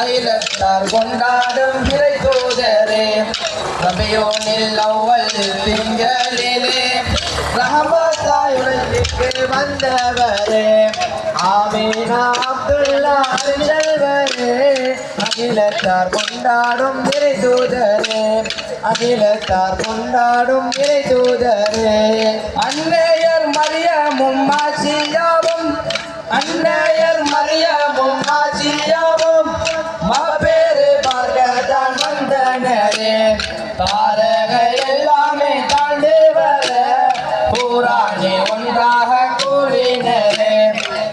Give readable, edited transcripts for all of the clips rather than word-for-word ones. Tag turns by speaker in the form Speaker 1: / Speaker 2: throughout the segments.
Speaker 1: அகிலத்தார் கொண்டாடும் இறை தூதரே ரபியோனில் அவ்வல் திங்களிலே ரஹமத்தாய் உலகிற்கு வந்தவரே ஆமீனா அப்துல்லா செல்வரே அகிலத்தார் கொண்டாடும் இறை தூதரே அகிலத்தார் கொண்டாடும் இறை தூதரே அன்னையர் மரியமும் ஆசியாவும் அன்னையர் மரியமும் ஆசியாவும் மாபேறு பார்க்கத்தான் வந்தனரே தாரகை எல்லாமே தாண்டி வர பூராணி ஒன்றாக கூறினரே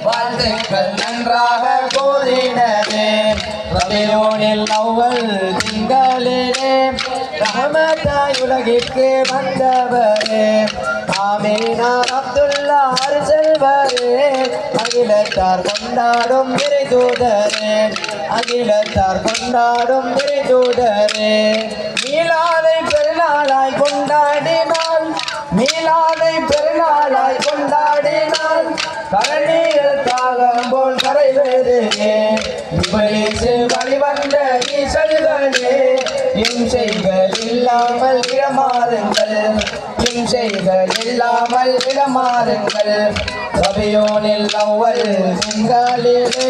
Speaker 1: வாழ்த்துக்கள் நன்றாக கூறினரே ரபியோனில் அவ்வல் திங்களிலே ரஹமத்தாய் உலகிற்கு வந்தவரே ஆமீனா அப்துல்லா செல்வரே அகிலத்தார் கொண்டாடும் இறை தூதரே அகிலத்தார் கொண்டாடும் இறை தூதரே மீலாதை பெருநாளாய் கொண்டாடினாள் மீலாதை பெருநாளாய் கொண்டாடினாள் கரணிகள் தாகம் போல் கரைவேறுகே இவளேசு வழிவந்த ஈசல்களே இம்சைகள் இல்லாமல் இடமாறுங்கள் இம்சைகள் இல்லாமல் இடமாறுங்கள் ரபியோனில் அவ்வல் திங்களிலே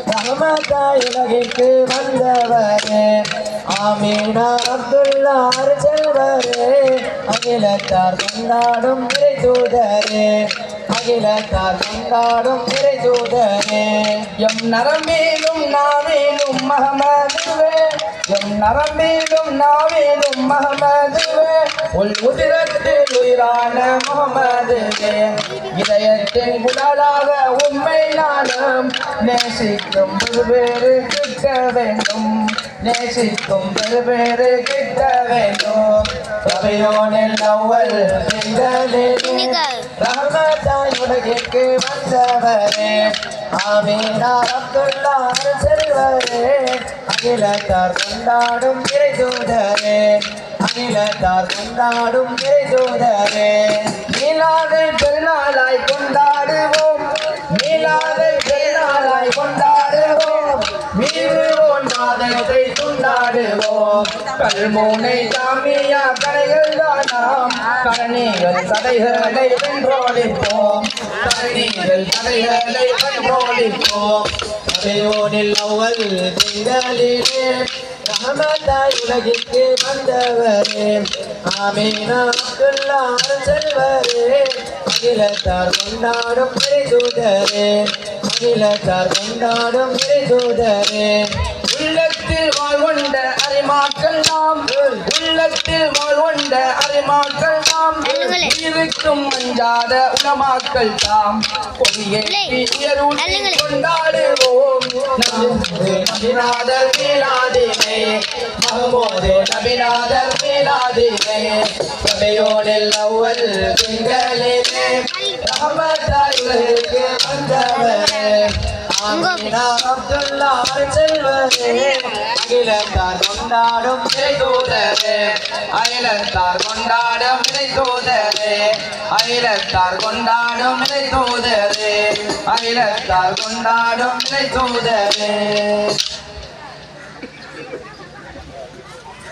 Speaker 1: ரஹமத்தாய் உலகிற்கு வந்தவரே ஆமீனா அப்துல்லா செல்வரே அகிலத்தார் கொண்டாடும் இறை தூதரே அகிலத்தார் கொண்டாடும் இறை தூதரே எம் நரம்பேலும் நாவேலும் மஹமதுவே எம் நரம்பேலும் நாவேலும் மஹமதுவே உள் உதிரத்தில் உயிரான முகமதுவே இதயத்தின் குடலாக உண்மை நாளும் நேசிக்கும் பெருவேறு கிட்ட வேண்டும் நேசிக்கும் பெருவேறு கிட்ட வேண்டும் ரபியோனில் அவ்வல் திங்களிலே ரஹமத்தாய் உலகிற்கு வந்தவரே ஆமீனா அப்துல்லா செல்வரே அகிலத்தார் கொண்டாடும் இறை தூதரே அகிலத்தார் கொண்டாடும் இறை தூதரே மீலாதை பெருநாளாய் கொண்டாடுவோம் மீலாதை பெருநாளாய் கொண்டாடுவோம் வீடுவோம் நாதத்தை துண்டாடுவோம் கல்முனை ஜாமியா கடைகள் தானாம் கரணிகள் தடைகளை வென்றோடிப்போம் கரணிகள் தடைகளை வென்றோடிப்போம் ரபியோனில் அவ்வல் திங்களிலே ரஹமத்தாய் உலகிற்கு வந்தவரே ஆமீனா அப்துல்லா செல்வரே அகிலத்தார் கொண்டாடும் இறை தூதரே அகிலத்தார் கொண்டாடும் இறை தூதரே உள்ளத்தில் வாழ்வொண்ட அறிமாக்கள் நாம் உள்ளத்தில் வாழ்வொண்ட அறிமாக்கள் நாம் உயிருக்கும் அஞ்சாத உலமாக்கள் தாம் கொண்டாடுவோம் நபிநாதர் மீலாதினை மஹமூது நபிநாதர் மீலாதினை ரபியோனில் அவ்வல் திங்களிலே ரஹமத்தாய் உலகிற்கு வந்தவரே ஆமீனா அப்துல்லா செல்வரே அகிலத்தார் கொண்டாடும் இறை தூதரே அகிலத்தார் கொண்டாடும் இறை தூதரே அகிலத்தார் கொண்டாடும் இறை தூதரே அகிலத்தார் கொண்டாடும் இறை தூதரே